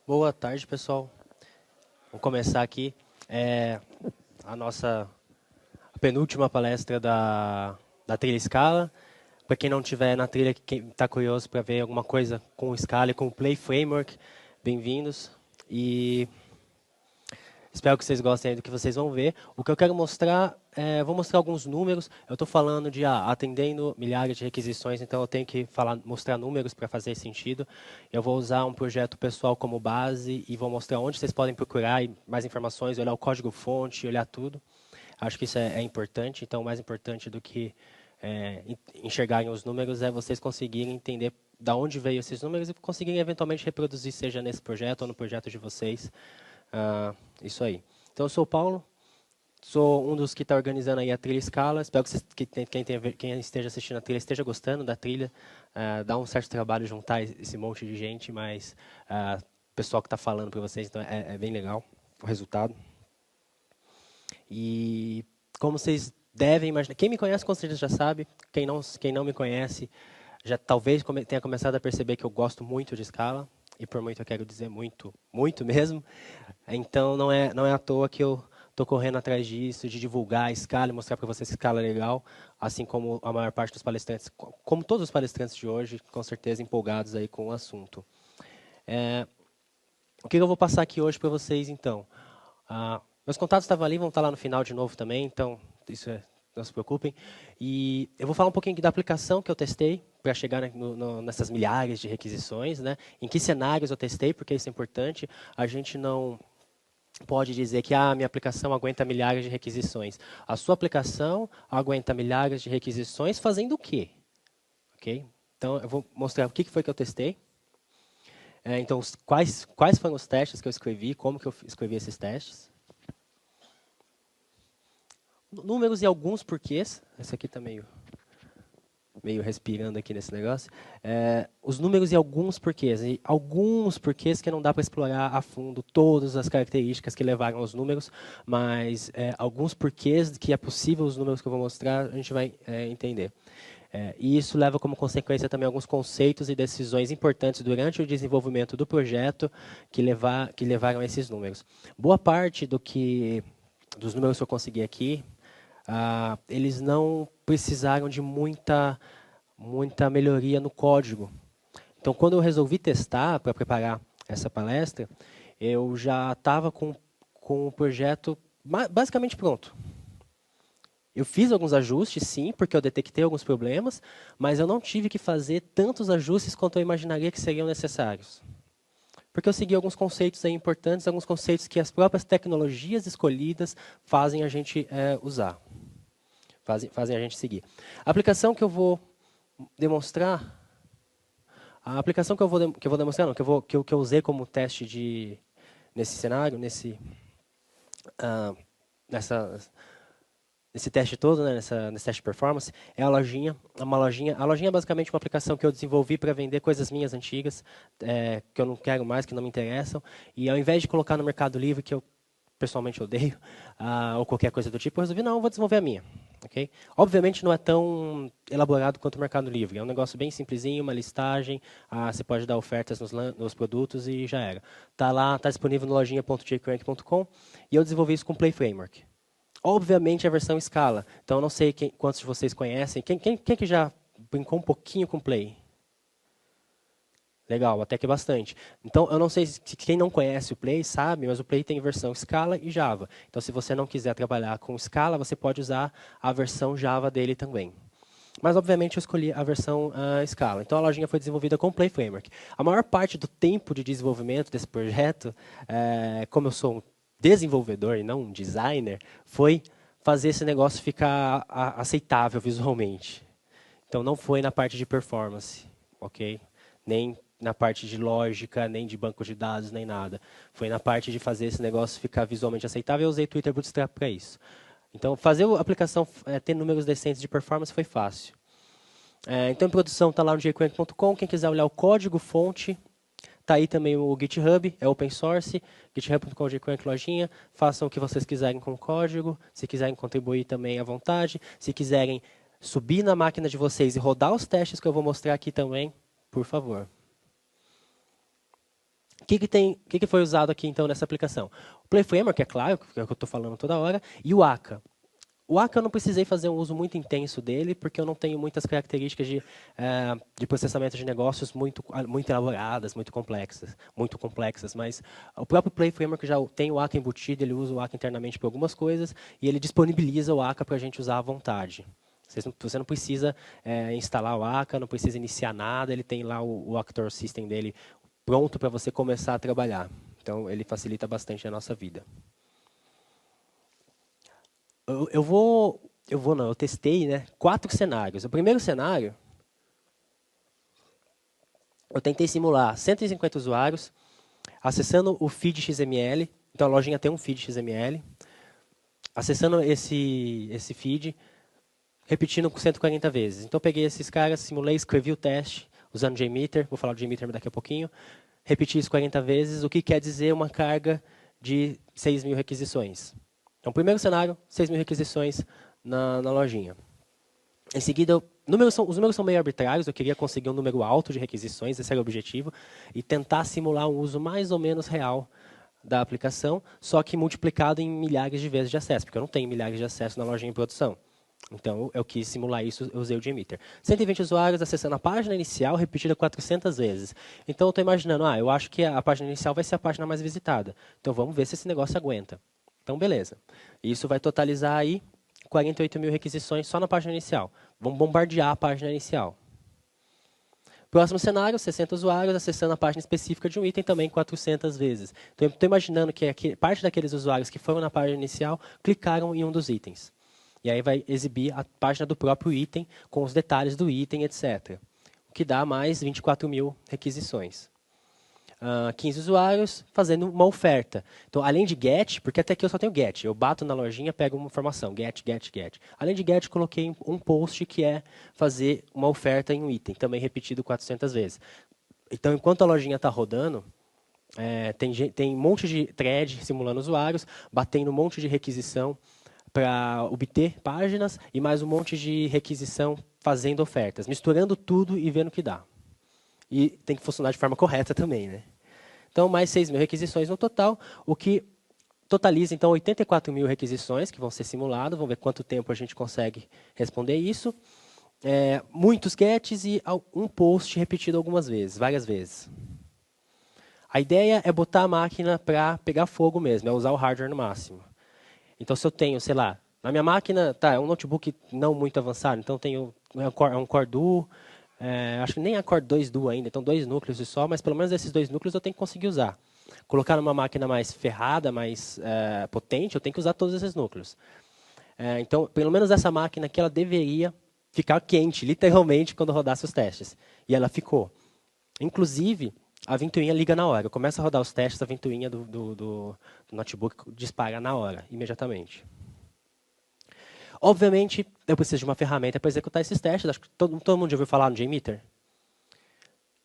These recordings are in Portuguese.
Boa tarde, pessoal. Vamos começar aqui a nossa penúltima palestra da trilha Scala. Para quem não tiver na trilha, quem está curioso para ver alguma coisa com o Scala e com o Play Framework, bem-vindos. E espero que vocês gostem do que vocês vão ver. O que eu quero mostrar, vou mostrar alguns números. Eu estou falando de atendendo milhares de requisições, então eu tenho que mostrar números para fazer sentido. Eu vou usar um projeto pessoal como base e vou mostrar onde vocês podem procurar mais informações, olhar o código-fonte, olhar tudo. Acho que isso é importante. Então, mais importante do que enxergarem os números é vocês conseguirem entender de onde veio esses números e conseguirem eventualmente reproduzir, seja nesse projeto ou no projeto de vocês. Isso aí. Então, eu sou o Paulo, sou um dos que está organizando aí a trilha Scala. Espero que, quem esteja assistindo a trilha esteja gostando da trilha. Dá um certo trabalho juntar esse monte de gente, mas o pessoal que está falando para vocês, então é bem legal o resultado. E como vocês devem imaginar, quem me conhece com certeza já sabe, quem não me conhece já talvez tenha começado a perceber que eu gosto muito de Scala, e por muito eu quero dizer muito, muito mesmo. Então não é à toa que eu estou correndo atrás disso, de divulgar a Scala e mostrar para vocês que Scala é legal, assim como a maior parte dos palestrantes, como todos os palestrantes de hoje, com certeza empolgados aí com o assunto. O que eu vou passar aqui hoje para vocês, então? Meus contatos estavam ali, vão estar lá no final de novo também, então não se preocupem. E eu vou falar um pouquinho da aplicação que eu testei para chegar nessas milhares de requisições, né? Em que cenários eu testei, porque isso é importante. A gente não pode dizer que a minha aplicação aguenta milhares de requisições. A sua aplicação aguenta milhares de requisições fazendo o quê? Okay? Então, eu vou mostrar o que foi que eu testei. Então, quais foram os testes que eu escrevi, como que eu escrevi esses testes. Números e alguns porquês. Esse aqui está meio respirando aqui nesse negócio. Os números e alguns porquês. E alguns porquês que não dá para explorar a fundo todas as características que levaram aos números, mas alguns porquês que é possível os números que eu vou mostrar, a gente vai entender. E isso leva como consequência também alguns conceitos e decisões importantes durante o desenvolvimento do projeto que levaram a esses números. Boa parte dos números que eu consegui aqui, eles não precisaram de muita melhoria no código. Então, quando eu resolvi testar para preparar essa palestra, eu já estava com o projeto basicamente pronto. Eu fiz alguns ajustes, sim, porque eu detectei alguns problemas, mas eu não tive que fazer tantos ajustes quanto eu imaginaria que seriam necessários. Porque eu segui alguns conceitos aí importantes, alguns conceitos que as próprias tecnologias escolhidas fazem a gente usar, fazem a gente seguir. A aplicação que eu vou demonstrar, que eu vou demonstrar, não, que eu usei como teste nesse cenário, nessa nesse teste todo, né, nesse teste de performance, é a lojinha. A lojinha é basicamente uma aplicação que eu desenvolvi para vender coisas minhas antigas, que eu não quero mais, que não me interessam. E ao invés de colocar no Mercado Livre, que eu pessoalmente odeio, ou qualquer coisa do tipo, eu resolvi, não, eu vou desenvolver a minha. Okay? Obviamente não é tão elaborado quanto o Mercado Livre. É um negócio bem simplesinho, uma listagem, você pode dar ofertas nos produtos e já era. Está lá, está disponível no lojinha.jcrank.com e eu desenvolvi isso com o Play Framework. Obviamente a versão Scala. Então, eu não sei quantos de vocês conhecem. Quem que já brincou um pouquinho com Play? Legal, até que bastante. Então, eu não sei se quem não conhece o Play sabe, mas o Play tem versão Scala e Java. Então, se você não quiser trabalhar com Scala, você pode usar a versão Java dele também. Mas, obviamente, eu escolhi a versão Scala. Então, a lojinha foi desenvolvida com o Play Framework. A maior parte do tempo de desenvolvimento desse projeto, como eu sou um desenvolvedor e não um designer, foi fazer esse negócio ficar aceitável visualmente. Então, não foi na parte de performance, ok? Nem na parte de lógica, nem de banco de dados, nem nada. Foi na parte de fazer esse negócio ficar visualmente aceitável. Eu usei Twitter Bootstrap para isso. Então, fazer a aplicação ter números decentes de performance foi fácil. Então, em produção está lá no jcrank.com. Quem quiser olhar o código-fonte, está aí também o GitHub, é open source, github.com, jcrank lojinha. Façam o que vocês quiserem com o código. Se quiserem contribuir também à vontade. Se quiserem subir na máquina de vocês e rodar os testes que eu vou mostrar aqui também, por favor. O que foi usado aqui, então, nessa aplicação? O Play Framework, é claro, que é o que eu estou falando toda hora, e o Aka. O Aka eu não precisei fazer um uso muito intenso dele, porque eu não tenho muitas características de processamento de negócios muito elaboradas, muito complexas. Mas o próprio Play Framework já tem o Aka embutido, ele usa o Aka internamente para algumas coisas, e ele disponibiliza o Aka para a gente usar à vontade. Você não precisa instalar o Aka, não precisa iniciar nada, ele tem lá o Actor System dele pronto para você começar a trabalhar. Então, ele facilita bastante a nossa vida. Eu testei, né, 4 cenários. O primeiro cenário, eu tentei simular 150 usuários acessando o feed XML. Então, a lojinha tem um feed XML. Acessando esse feed, repetindo 140 vezes. Então, eu peguei esses caras, simulei, escrevi o teste usando JMeter. Vou falar do JMeter daqui a pouquinho. Repeti isso 40 vezes, o que quer dizer uma carga de 6.000 requisições. Então, primeiro cenário, 6.000 requisições na lojinha. Em seguida, os números são meio arbitrários, eu queria conseguir um número alto de requisições, esse era o objetivo, e tentar simular um uso mais ou menos real da aplicação, só que multiplicado em milhares de vezes de acesso, porque eu não tenho milhares de acessos na lojinha em produção. Então, eu quis simular isso, eu usei o JMeter. 120 usuários acessando a página inicial, repetida 400 vezes. Então, eu estou imaginando, eu acho que a página inicial vai ser a página mais visitada. Então, vamos ver se esse negócio aguenta. Então, beleza. Isso vai totalizar aí 48.000 requisições só na página inicial. Vamos bombardear a página inicial. Próximo cenário, 60 usuários acessando a página específica de um item também 400 vezes. Então, eu estou imaginando que parte daqueles usuários que foram na página inicial clicaram em um dos itens. E aí vai exibir a página do próprio item, com os detalhes do item, etc. O que dá mais 24.000 requisições. 15 usuários fazendo uma oferta. Então, além de get, porque até aqui eu só tenho get. Eu bato na lojinha, pego uma informação, get, get, get. Além de get, coloquei um post que é fazer uma oferta em um item, também repetido 400 vezes. Então, enquanto a lojinha está rodando, tem um monte de thread simulando usuários, batendo um monte de requisição para obter páginas e mais um monte de requisição fazendo ofertas, misturando tudo e vendo o que dá. E tem que funcionar de forma correta também, né? Então, mais 6.000 requisições no total, o que totaliza, então, 84.000 requisições que vão ser simuladas. Vamos ver quanto tempo a gente consegue responder isso. Muitos gets e um post repetido algumas vezes, várias vezes. A ideia é botar a máquina para pegar fogo mesmo, é usar o hardware no máximo. Então, se eu tenho, sei lá, na minha máquina, é um notebook não muito avançado, então tenho um Core Duo, acho que nem é Core 2 Duo ainda, então 2 núcleos só, mas pelo menos esses 2 núcleos eu tenho que conseguir usar. Colocar numa máquina mais ferrada, mais potente, eu tenho que usar todos esses núcleos. Então, pelo menos essa máquina aqui, ela deveria ficar quente, literalmente, quando rodasse os testes. E ela ficou. Inclusive, a ventoinha liga na hora. Começa a rodar os testes, a ventoinha do notebook dispara na hora, imediatamente. Obviamente, eu preciso de uma ferramenta para executar esses testes. Acho que todo mundo já ouviu falar no JMeter.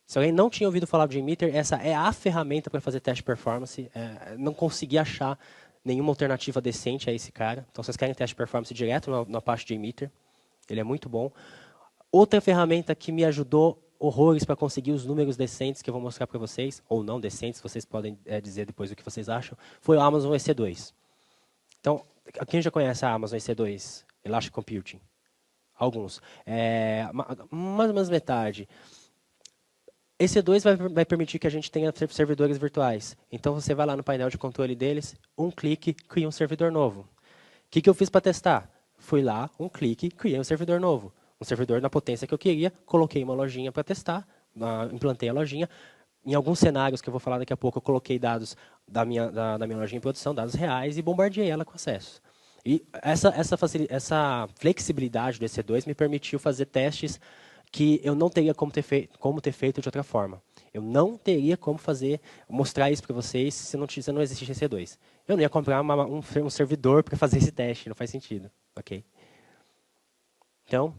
Se alguém não tinha ouvido falar do JMeter, essa é a ferramenta para fazer teste de performance. Não consegui achar nenhuma alternativa decente a esse cara. Então, vocês querem teste de performance direto na parte de JMeter. Ele é muito bom. Outra ferramenta que me ajudou horrores para conseguir os números decentes que eu vou mostrar para vocês, ou não decentes, vocês podem dizer depois o que vocês acham, foi o Amazon EC2. Então, quem já conhece a Amazon EC2? Elastic Computing? Alguns. Mais ou menos metade. EC2 vai permitir que a gente tenha servidores virtuais. Então, você vai lá no painel de controle deles, um clique, cria um servidor novo. O que eu fiz para testar? Fui lá, um clique, criei um servidor novo. Um servidor na potência que eu queria, coloquei uma lojinha para testar, implantei a lojinha. Em alguns cenários que eu vou falar daqui a pouco, eu coloquei dados da minha lojinha em produção, dados reais, e bombardeei ela com acesso. E essa flexibilidade do EC2 me permitiu fazer testes que eu não teria como ter feito de outra forma. Eu não teria como mostrar isso para vocês se não existisse EC2. Eu não ia comprar um servidor para fazer esse teste, não faz sentido. Okay? Então,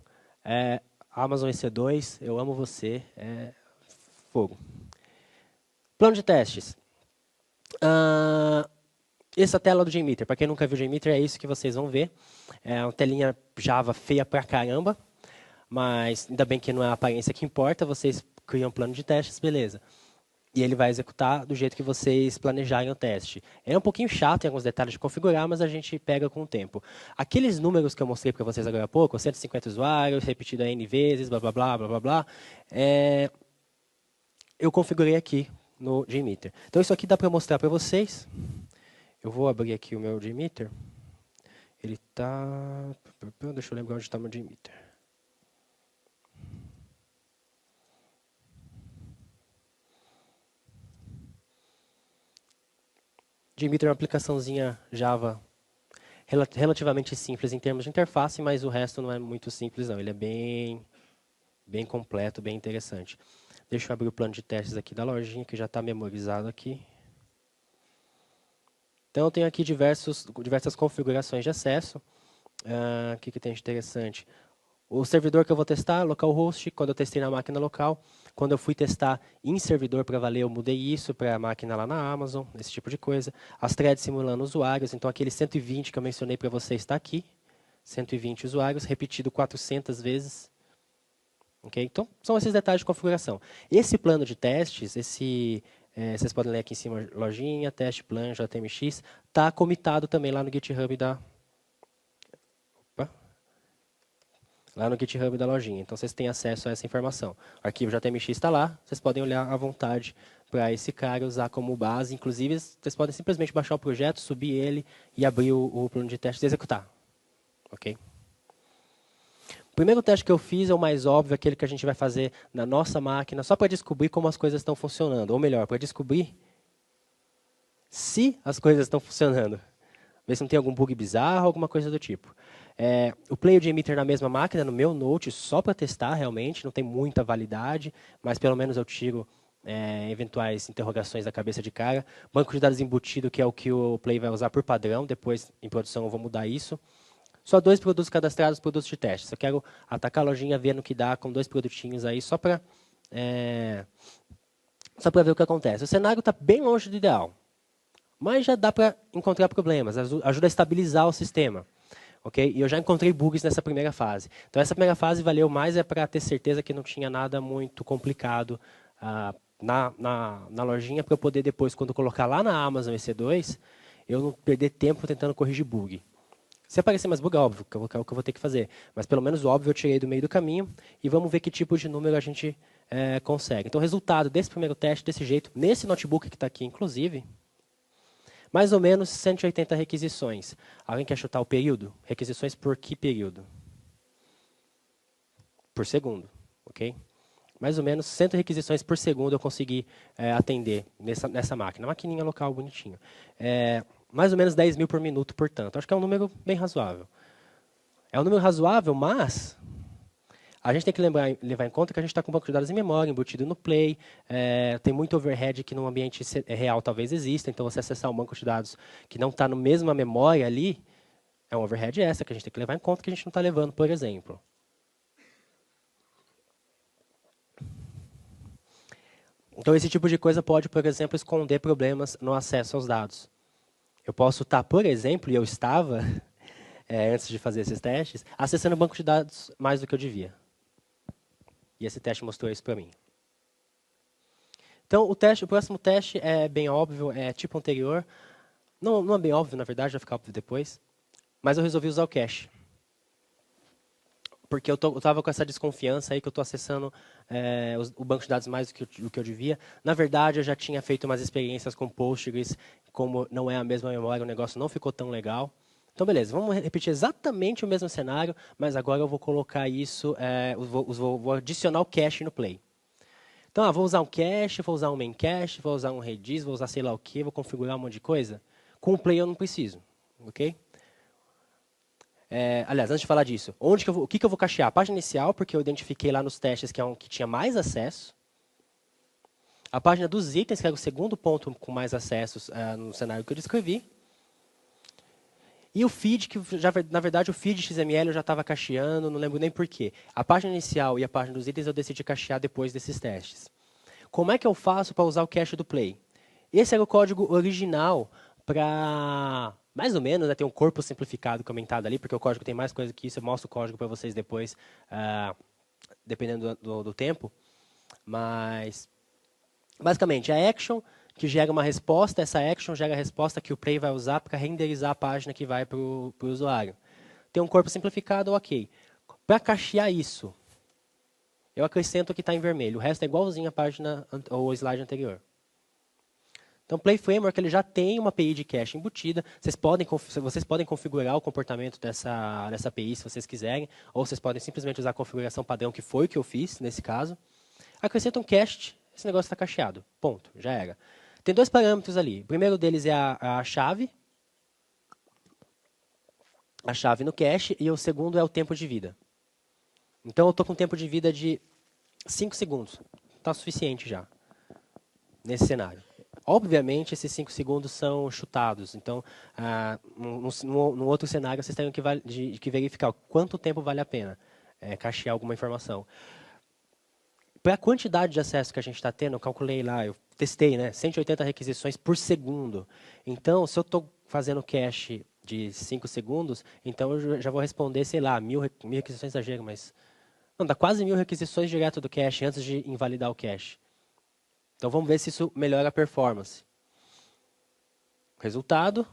Amazon EC2, eu amo você, fogo. Plano de testes. Essa tela do JMeter, para quem nunca viu o JMeter, é isso que vocês vão ver. É uma telinha Java feia pra caramba, mas ainda bem que não é a aparência que importa, vocês criam um plano de testes, beleza. E ele vai executar do jeito que vocês planejarem o teste. É um pouquinho chato em alguns detalhes de configurar, mas a gente pega com o tempo. Aqueles números que eu mostrei para vocês agora há pouco, 150 usuários, repetido N vezes, blá, blá, blá, blá, blá, blá, eu configurei aqui no JMeter. Então, isso aqui dá para mostrar para vocês. Eu vou abrir aqui o meu JMeter. Ele está... Deixa eu lembrar onde está o meu JMeter. JMeter é uma aplicaçãozinha Java relativamente simples em termos de interface, mas o resto não é muito simples, não. Ele é bem completo, bem interessante. Deixa eu abrir o plano de testes aqui da lojinha, que já está memorizado aqui. Então, eu tenho aqui diversas configurações de acesso. O que tem de interessante? O servidor que eu vou testar, localhost, quando eu testei na máquina local. Quando eu fui testar em servidor para valer, eu mudei isso para a máquina lá na Amazon, esse tipo de coisa. As threads simulando usuários, então aquele 120 que eu mencionei para você está aqui. 120 usuários, repetido 400 vezes. Okay? Então, são esses detalhes de configuração. Esse plano de testes, vocês podem ler aqui em cima, lojinha, teste plan, JMX, está comitado também lá no GitHub da lojinha. Então, vocês têm acesso a essa informação. O arquivo JMX está lá, vocês podem olhar à vontade para esse cara usar como base. Inclusive, vocês podem simplesmente baixar o projeto, subir ele e abrir o plano de testes e executar. Ok? O primeiro teste que eu fiz é o mais óbvio, aquele que a gente vai fazer na nossa máquina, só para descobrir como as coisas estão funcionando. Ou melhor, para descobrir se as coisas estão funcionando. Ver se não tem algum bug bizarro, alguma coisa do tipo. O Play e o JMeter na mesma máquina, no meu Note, só para testar realmente, não tem muita validade, mas pelo menos eu tiro eventuais interrogações da cabeça de cara. Banco de dados embutido, que é o que o Play vai usar por padrão, depois em produção eu vou mudar isso. Só 2 produtos cadastrados, produtos de teste. Eu quero atacar a lojinha, ver no que dá com 2 produtinhos aí, só para ver o que acontece. O cenário está bem longe do ideal, mas já dá para encontrar problemas, ajuda a estabilizar o sistema. Okay? E eu já encontrei bugs nessa primeira fase. Então, essa primeira fase valeu mais para ter certeza que não tinha nada muito complicado na lojinha, para eu poder depois, quando colocar lá na Amazon EC2, eu não perder tempo tentando corrigir bug. Se aparecer mais bug, é óbvio, que é o que eu vou ter que fazer. Mas pelo menos o óbvio eu tirei do meio do caminho e vamos ver que tipo de número a gente consegue. Então, o resultado desse primeiro teste, desse jeito, nesse notebook que está aqui, inclusive, mais ou menos 180 requisições. Alguém quer chutar o período? Requisições por que período? Por segundo, ok? Mais ou menos 100 requisições por segundo eu consegui atender nessa máquina. Maquininha local bonitinho. Mais ou menos 10 mil por minuto, portanto. Acho que é um número bem razoável. É um número razoável, mas a gente tem que levar em conta que a gente está com um banco de dados em memória, embutido no Play. Tem muito overhead que no ambiente real talvez exista. Então, você acessar um banco de dados que não está na mesma memória ali, é um overhead extra que a gente tem que levar em conta que a gente não está levando, por exemplo. Então, esse tipo de coisa pode, por exemplo, esconder problemas no acesso aos dados. Eu posso estar, por exemplo, e eu estava, antes de fazer esses testes, acessando o banco de dados mais do que eu devia. E esse teste mostrou isso para mim. Então, o próximo teste é bem óbvio, é tipo anterior. Não é bem óbvio, na verdade, vai ficar óbvio depois. Mas eu resolvi usar o cache. Porque eu estava com essa desconfiança aí que eu estou acessando o banco de dados mais do que eu devia. Na verdade, eu já tinha feito umas experiências com Postgres, como não é a mesma memória, o negócio não ficou tão legal. Então, beleza, vamos repetir exatamente o mesmo cenário, mas agora eu vou colocar isso, vou adicionar o cache no Play. Então, vou usar um cache, vou usar um main cache, vou usar um Redis, vou usar sei lá o quê, vou configurar um monte de coisa. Com o Play eu não preciso, ok? Aliás, antes de falar disso, o que eu vou cachear? A página inicial, porque eu identifiquei lá nos testes que é um que tinha mais acesso. A página dos itens, que era o segundo ponto com mais acessos no cenário que eu descrevi. E o feed, que na verdade o feed XML eu já estava cacheando, não lembro nem porquê. A página inicial e a página dos itens eu decidi cachear depois desses testes. Como é que eu faço para usar o cache do Play? Esse era o código original para, mais ou menos, tem um corpo simplificado comentado ali, porque o código tem mais coisa que isso, eu mostro o código para vocês depois, dependendo do tempo. Mas Basicamente, a action que gera uma resposta, essa action gera a resposta que o Play vai usar para renderizar a página que vai para o usuário. Tem um corpo simplificado, ok. Para cachear isso, eu acrescento o que está em vermelho. O resto é igualzinho à página ou slide anterior. Então, o Play Framework ele já tem uma API de cache embutida. Vocês podem configurar o comportamento dessa API se vocês quiserem, ou vocês podem simplesmente usar a configuração padrão, que foi o que eu fiz nesse caso. Acrescenta um cache, esse negócio está cacheado. Ponto, já era. Tem dois parâmetros ali. O primeiro deles é a chave no cache, e o segundo é o tempo de vida. Então, eu estou com um tempo de vida de 5 segundos. Está suficiente já, nesse cenário. Obviamente, esses 5 segundos são chutados. Então, no outro cenário, vocês teriam que verificar quanto tempo vale a pena cachear alguma informação. Para a quantidade de acesso que a gente está tendo, eu calculei lá, eu testei, né, 180 requisições por segundo. Então, se eu estou fazendo cache de 5 segundos, então eu já vou responder, sei lá, 1000 requisições, exagero, mas... Não, dá quase 1000 requisições direto do cache antes de invalidar o cache. Então, vamos ver se isso melhora a performance. Resultado.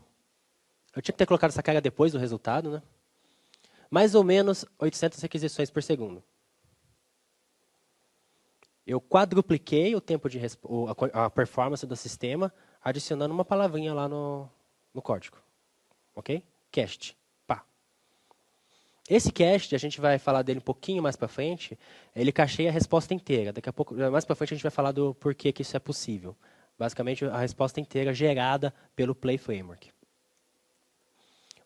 Eu tinha que ter colocado essa carga depois do resultado, né? Mais ou menos 800 requisições por segundo. Eu quadrupliquei o tempo de a performance do sistema, adicionando uma palavrinha lá no código. Ok? Cached. Pá. Esse cached, a gente vai falar dele um pouquinho mais para frente, ele cacheia a resposta inteira. Daqui a pouco, mais para frente, a gente vai falar do porquê que isso é possível. Basicamente, a resposta inteira gerada pelo Play Framework.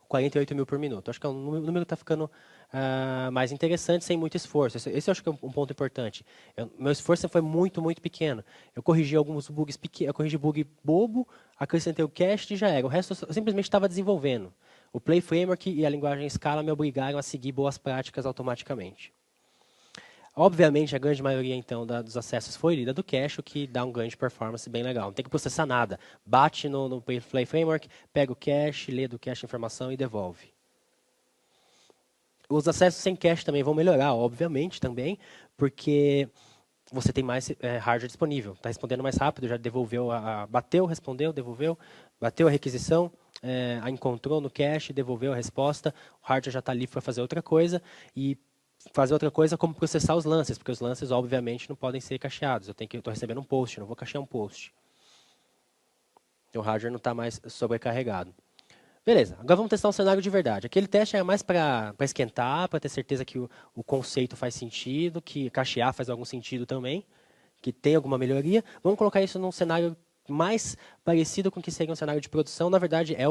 48 mil por minuto. Acho que o número está ficando mais interessante, sem muito esforço. Esse eu acho que é um ponto importante. Meu esforço foi muito, muito pequeno. Eu corrigi alguns bugs pequenos, eu corrigi bug bobo, acrescentei o cache e já era. O resto eu simplesmente estava desenvolvendo. O Play Framework e a linguagem Scala me obrigaram a seguir boas práticas automaticamente. Obviamente, a grande maioria então dos acessos foi lida do cache, o que dá um ganho de performance bem legal. Não tem que processar nada. Bate no Play Framework, pega o cache, lê do cache a informação e devolve. Os acessos sem cache também vão melhorar, obviamente, também, porque você tem mais hardware disponível. Está respondendo mais rápido, já devolveu, bateu, respondeu, devolveu, bateu a requisição, a encontrou no cache, devolveu a resposta, o hardware já está livre para fazer outra coisa e fazer outra coisa como processar os lances, porque os lances, obviamente, não podem ser cacheados. Eu estou recebendo um post, não vou cachear um post. O hardware não está mais sobrecarregado. Beleza, agora vamos testar um cenário de verdade. Aquele teste é mais para esquentar, para ter certeza que o conceito faz sentido, que cachear faz algum sentido também, que tem alguma melhoria. Vamos colocar isso num cenário mais parecido com o que seria um cenário de produção. Na verdade, é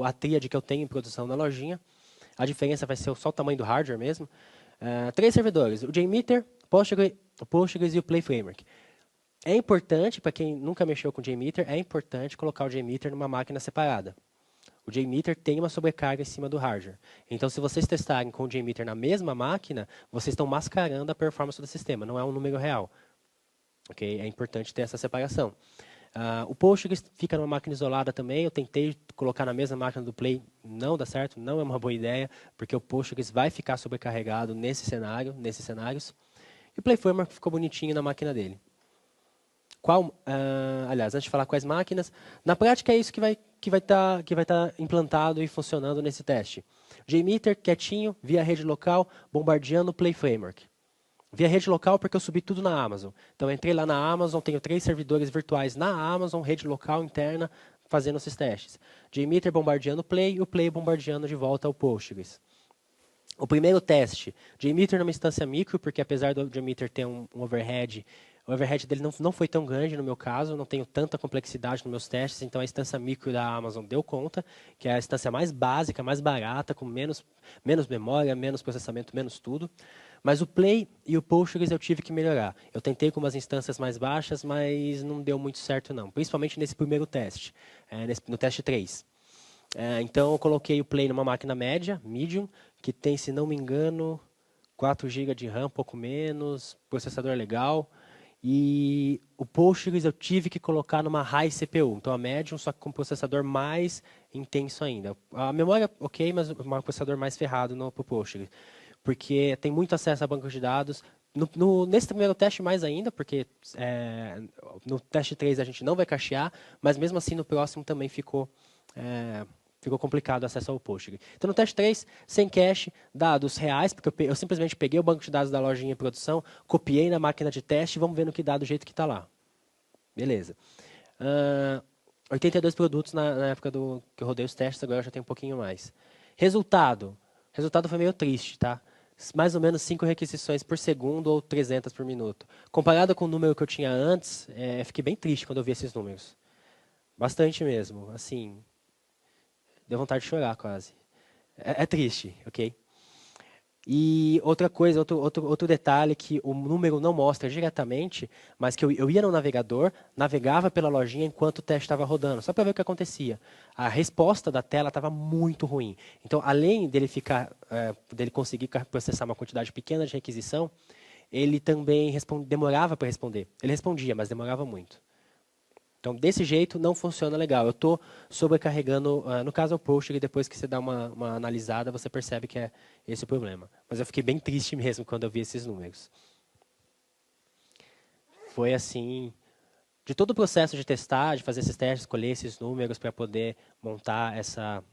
a tríade que eu tenho em produção na lojinha. A diferença vai ser só o tamanho do hardware mesmo. 3 servidores, o JMeter, o Postgres e o Play Framework. É importante, para quem nunca mexeu com o JMeter, é importante colocar o JMeter numa máquina separada. O JMeter tem uma sobrecarga em cima do hardware. Então, se vocês testarem com o JMeter na mesma máquina, vocês estão mascarando a performance do sistema, não é um número real. Okay? É importante ter essa separação. O Postgres fica numa máquina isolada também. Eu tentei colocar na mesma máquina do Play, não dá certo, não é uma boa ideia, porque o Postgres vai ficar sobrecarregado nesses cenários. E o Play Framework ficou bonitinho na máquina dele. Aliás, antes de falar quais máquinas, na prática é isso que vai estar implantado e funcionando nesse teste. JMeter, quietinho, via rede local, bombardeando o Play Framework. Via rede local porque eu subi tudo na Amazon. Então, eu entrei lá na Amazon, tenho 3 servidores virtuais na Amazon, rede local interna, fazendo esses testes. JMeter bombardeando o Play e o Play bombardeando de volta o Postgres. O primeiro teste, JMeter numa instância micro, porque apesar do JMeter ter um overhead, o overhead dele não foi tão grande no meu caso, não tenho tanta complexidade nos meus testes, então a instância micro da Amazon deu conta, que é a instância mais básica, mais barata, com menos memória, menos processamento, menos tudo. Mas o Play e o Postgres eu tive que melhorar. Eu tentei com umas instâncias mais baixas, mas não deu muito certo não, principalmente nesse primeiro teste, no teste 3. Então, eu coloquei o Play numa máquina média, medium, que tem, se não me engano, 4 GB de RAM, pouco menos, processador legal. E o Postgres eu tive que colocar numa high CPU, então a medium, só que com um processador mais intenso ainda. A memória, ok, mas um processador mais ferrado no Postgres. Porque tem muito acesso a banco de dados, Nesse primeiro teste mais ainda, porque no teste 3 a gente não vai cachear, mas mesmo assim no próximo também ficou complicado o acesso ao Postgre. Então no teste 3, sem cache, dados reais, porque eu simplesmente peguei o banco de dados da lojinha em produção, copiei na máquina de teste e vamos ver no que dá do jeito que está lá. Beleza. 82 produtos na época que eu rodei os testes, agora eu já tenho um pouquinho mais. Resultado. Resultado foi meio triste, tá? Mais ou menos 5 requisições por segundo ou 300 por minuto. Comparado com o número que eu tinha antes, fiquei bem triste quando eu vi esses números. Bastante mesmo. Assim, deu vontade de chorar quase. É triste, ok? E outra coisa, outro detalhe que o número não mostra diretamente, mas que eu ia no navegador, navegava pela lojinha enquanto o teste estava rodando, só para ver o que acontecia. A resposta da tela estava muito ruim. Então, além dele conseguir processar uma quantidade pequena de requisição, ele também demorava para responder. Ele respondia, mas demorava muito. Então, desse jeito, não funciona legal. Eu estou sobrecarregando, no caso é o Postgre, depois que você dá uma analisada, você percebe que é esse o problema. Mas eu fiquei bem triste mesmo quando eu vi esses números. Foi assim, de todo o processo de testar, de fazer esses testes, escolher esses números para poder montar essa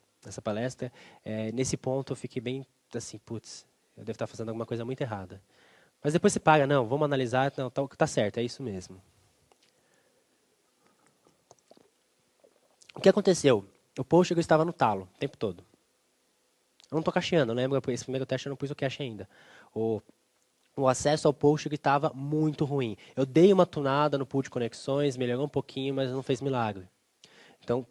palestra, nesse ponto eu fiquei bem assim, putz, eu devo estar fazendo alguma coisa muito errada. Mas depois você paga, não, vamos analisar, não, tá certo, é isso mesmo. O que aconteceu? O Postgre estava no talo o tempo todo. Eu não estou cacheando, lembra? Esse primeiro teste eu não pus o cache ainda. O acesso ao Postgre estava muito ruim. Eu dei uma tunada no pool de conexões, melhorou um pouquinho, mas não fez milagre. Então,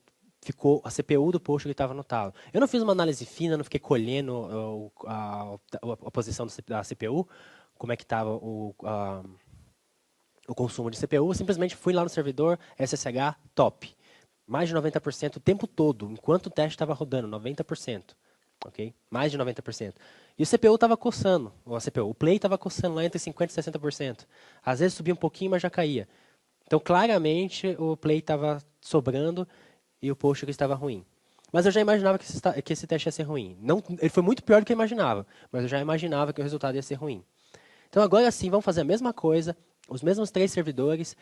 a CPU do Postgre estava no talo. Eu não fiz uma análise fina, não fiquei colhendo a posição da CPU, como é que estava o consumo de CPU. Eu simplesmente fui lá no servidor, SSH, top. Mais de 90% o tempo todo, enquanto o teste estava rodando, 90%. Ok? Mais de 90%. E o CPU estava coçando, o Play estava coçando lá entre 50% e 60%. Às vezes subia um pouquinho, mas já caía. Então, claramente, o Play estava sobrando e o Postgre estava ruim. Mas eu já imaginava que esse teste ia ser ruim. Não, ele foi muito pior do que eu imaginava, mas eu já imaginava que o resultado ia ser ruim. Então, agora sim, vamos fazer a mesma coisa, os mesmos 3 servidores,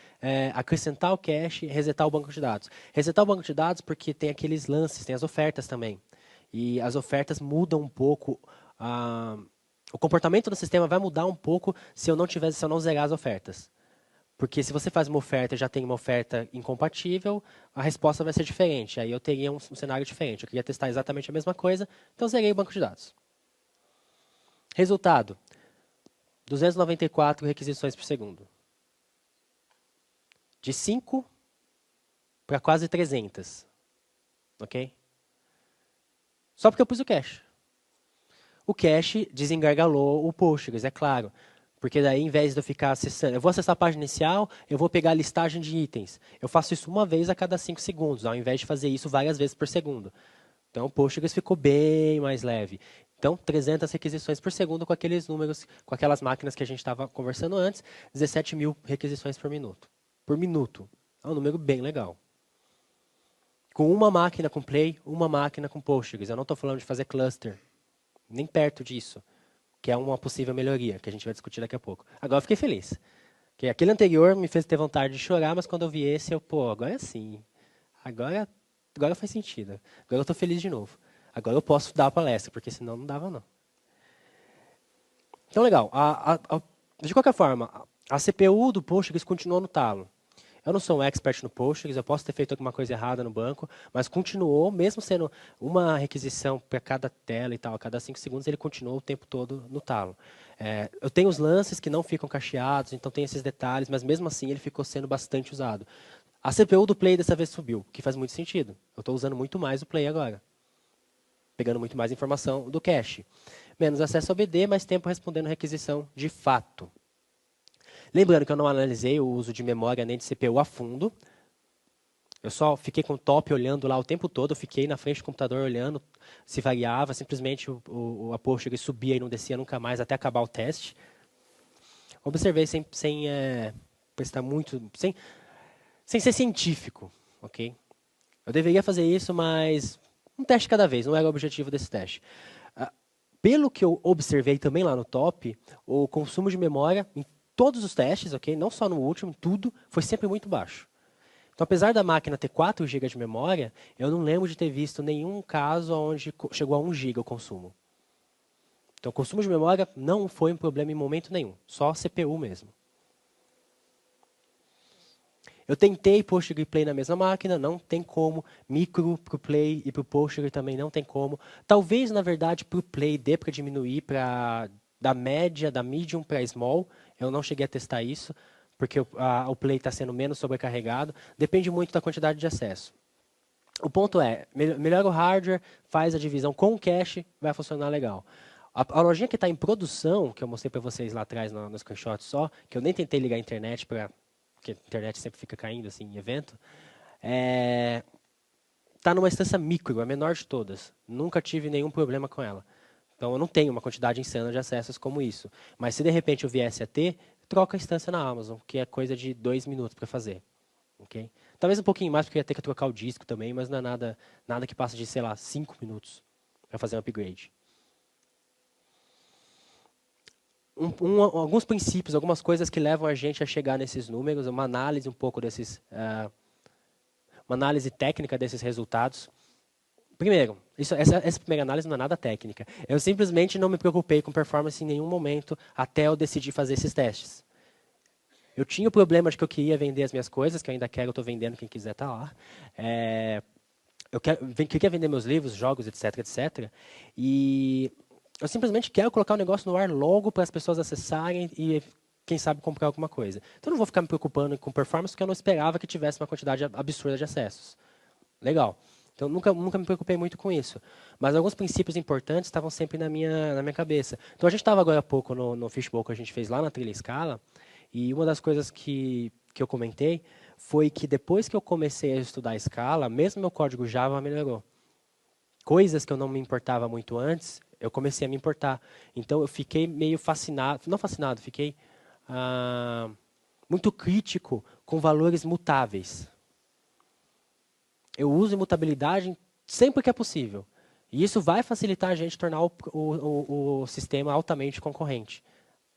acrescentar o cache, resetar o banco de dados. Resetar o banco de dados porque tem aqueles lances, tem as ofertas também. E as ofertas mudam um pouco, o comportamento do sistema vai mudar um pouco se eu não zerar as ofertas. Porque se você faz uma oferta e já tem uma oferta incompatível, a resposta vai ser diferente. Aí eu teria um cenário diferente. Eu queria testar exatamente a mesma coisa, então zerei o banco de dados. Resultado: 294 requisições por segundo. De 5 para quase 300. Ok? Só porque eu pus o cache. O cache desengargalou o Postgres, é claro. Porque daí, em vez de eu ficar acessando, eu vou acessar a página inicial, eu vou pegar a listagem de itens. Eu faço isso uma vez a cada 5 segundos, ao invés de fazer isso várias vezes por segundo. Então, o Postgres ficou bem mais leve. Então, 300 requisições por segundo com aqueles números, com aquelas máquinas que a gente estava conversando antes, 17 mil requisições por minuto. Por minuto. É um número bem legal. Com uma máquina com Play, uma máquina com Postgres. Eu não estou falando de fazer cluster. Nem perto disso. Que é uma possível melhoria, que a gente vai discutir daqui a pouco. Agora eu fiquei feliz. Porque aquele anterior me fez ter vontade de chorar, mas quando eu vi esse, agora sim. Agora faz sentido. Agora eu estou feliz de novo. Agora eu posso dar a palestra, porque senão não dava, não. Então, legal. De qualquer forma, a CPU do Postgres continuou no talo. Eu não sou um expert no Postgres, eu posso ter feito alguma coisa errada no banco, mas continuou, mesmo sendo uma requisição para cada tela e tal, a cada 5 segundos, ele continuou o tempo todo no talo. Eu tenho os lances que não ficam cacheados, então tem esses detalhes, mas mesmo assim ele ficou sendo bastante usado. A CPU do Play dessa vez subiu, que faz muito sentido. Eu estou usando muito mais o Play agora. Pegando muito mais informação do cache. Menos acesso ao BD, mais tempo respondendo requisição de fato. Lembrando que eu não analisei o uso de memória nem de CPU a fundo. Eu só fiquei com o top olhando lá o tempo todo. Eu fiquei na frente do computador olhando se variava. Simplesmente a Postgres subia e não descia nunca mais até acabar o teste. Observei sem prestar muito... Sem ser científico, ok? Eu deveria fazer isso, mas um teste cada vez. Não era o objetivo desse teste. Pelo que eu observei também lá no top, o consumo de memória em todos os testes, ok? Não só no último, tudo, foi sempre muito baixo. Então, apesar da máquina ter 4 GB de memória, eu não lembro de ter visto nenhum caso onde chegou a 1 GB o consumo. Então, o consumo de memória não foi um problema em momento nenhum, só CPU mesmo. Eu tentei Postgre Play na mesma máquina, não tem como. Micro para o Play e para o Postgre também não tem como. Talvez, na verdade, para o Play dê para diminuir da média, da medium para small. Eu não cheguei a testar isso, porque o Play está sendo menos sobrecarregado. Depende muito da quantidade de acesso. O ponto é, melhora o hardware, faz a divisão com o cache, vai funcionar legal. A lojinha que está em produção, que eu mostrei para vocês lá atrás no screenshot só, que eu nem tentei ligar a internet, porque a internet sempre fica caindo assim, em evento, está numa instância micro, a menor de todas. Nunca tive nenhum problema com ela. Então eu não tenho uma quantidade insana de acessos como isso. Mas se de repente eu viesse a ter, troca a instância na Amazon, que é coisa de 2 minutos para fazer. Okay? Talvez um pouquinho mais, porque eu ia ter que trocar o disco também, mas não é nada que passa de, sei lá, 5 minutos para fazer um upgrade. Alguns princípios, algumas coisas que levam a gente a chegar nesses números, uma análise um pouco desses, uma análise técnica desses resultados. Primeiro, essa primeira análise não é nada técnica. Eu simplesmente não me preocupei com performance em nenhum momento até eu decidir fazer esses testes. Eu tinha o problema de que eu queria vender as minhas coisas, que eu ainda quero, eu estou vendendo, quem quiser está lá. Eu queria vender meus livros, jogos, etc, etc. E eu simplesmente quero colocar o negócio no ar logo para as pessoas acessarem e, quem sabe, comprar alguma coisa. Então, eu não vou ficar me preocupando com performance, porque eu não esperava que tivesse uma quantidade absurda de acessos. Legal. Então, nunca me preocupei muito com isso. Mas alguns princípios importantes estavam sempre na minha cabeça. Então, a gente estava agora há pouco no Fishbowl que a gente fez lá na trilha escala, e uma das coisas que eu comentei foi que depois que eu comecei a estudar a escala, mesmo meu código Java melhorou. Coisas que eu não me importava muito antes, eu comecei a me importar. Então, eu fiquei meio fascinado, não fascinado, fiquei muito crítico com valores mutáveis. Eu uso imutabilidade sempre que é possível. E isso vai facilitar a gente tornar o sistema altamente concorrente.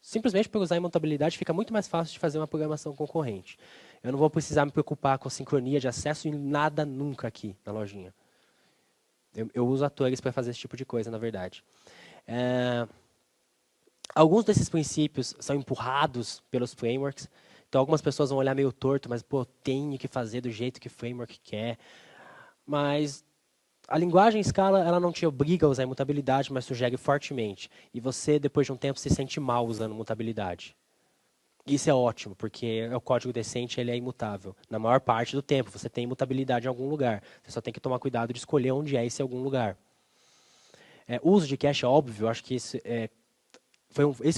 Simplesmente por usar imutabilidade fica muito mais fácil de fazer uma programação concorrente. Eu não vou precisar me preocupar com sincronia de acesso em nada nunca aqui na lojinha. Eu uso atores para fazer esse tipo de coisa, na verdade. Alguns desses princípios são empurrados pelos frameworks. Então, algumas pessoas vão olhar meio torto, mas, pô, tenho que fazer do jeito que o framework quer. Mas a linguagem Scala, ela não te obriga a usar imutabilidade, mas sugere fortemente. E você, depois de um tempo, se sente mal usando mutabilidade. Isso é ótimo, porque o código decente ele é imutável. Na maior parte do tempo, você tem imutabilidade em algum lugar. Você só tem que tomar cuidado de escolher onde é esse algum lugar. O uso de cache é óbvio, acho que esse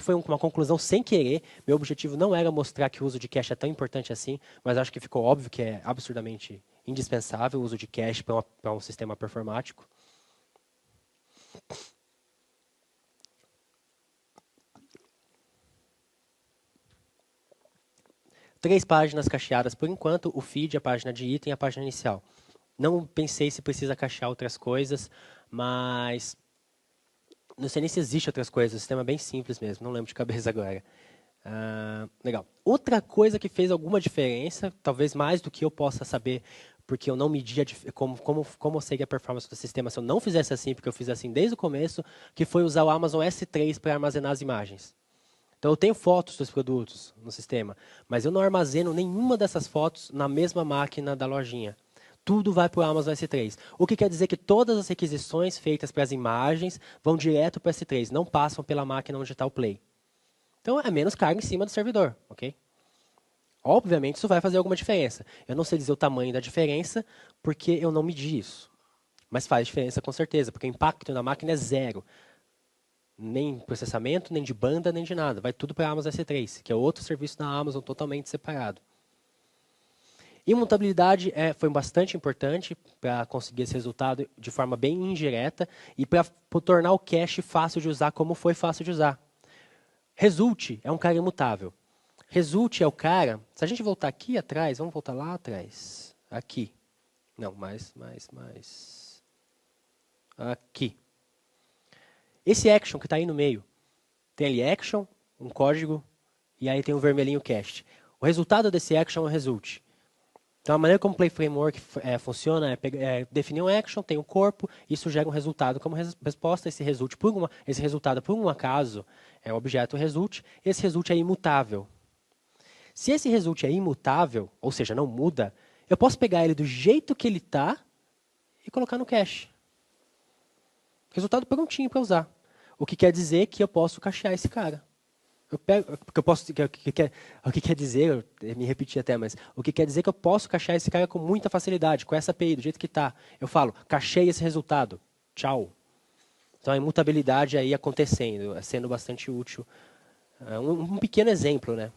foi uma conclusão sem querer. Meu objetivo não era mostrar que o uso de cache é tão importante assim, mas acho que ficou óbvio que é absurdamente indispensável o uso de cache para um sistema performático. Três páginas cacheadas por enquanto, o feed, a página de item e a página inicial. Não pensei se precisa cachear outras coisas, mas não sei nem se existe outras coisas. O sistema é bem simples mesmo, não lembro de cabeça agora. Legal. Outra coisa que fez alguma diferença, talvez mais do que eu possa saber, porque eu não media como eu sei a performance do sistema se eu não fizesse assim, porque eu fiz assim desde o começo, que foi usar o Amazon S3 para armazenar as imagens. Então, eu tenho fotos dos produtos no sistema, mas eu não armazeno nenhuma dessas fotos na mesma máquina da lojinha. Tudo vai para o Amazon S3. O que quer dizer que todas as requisições feitas para as imagens vão direto para o S3, não passam pela máquina onde está o Play. Então, é menos carga em cima do servidor, ok? Obviamente, isso vai fazer alguma diferença. Eu não sei dizer o tamanho da diferença, porque eu não medi isso. Mas faz diferença com certeza, porque o impacto na máquina é zero. Nem processamento, nem de banda, nem de nada. Vai tudo para a Amazon S3, que é outro serviço da Amazon totalmente separado. Imutabilidade foi bastante importante para conseguir esse resultado de forma bem indireta e para tornar o cache fácil de usar como foi fácil de usar. Result é um cara imutável. Result é o cara... Se a gente voltar aqui atrás, vamos voltar lá atrás. Aqui. Não, mais. Aqui. Esse action que está aí no meio, tem ali action, um código, e aí tem um vermelhinho cast. O resultado desse action é o result. Então, a maneira como o Play Framework funciona é definir um action, tem um corpo, isso gera um resultado como resposta. Esse resultado, por um acaso, é o objeto result. Esse result é imutável. Se esse result é imutável, ou seja, não muda, eu posso pegar ele do jeito que ele está e colocar no cache. Resultado prontinho para usar. O que quer dizer que eu posso cachear esse cara. Eu pego, porque eu posso, o que quer dizer, eu me repeti até, mas o que quer dizer que eu posso cachear esse cara com muita facilidade, com essa API, do jeito que está. Eu falo, cachei esse resultado. Tchau. Então, a imutabilidade aí acontecendo, sendo bastante útil. Um pequeno exemplo, né?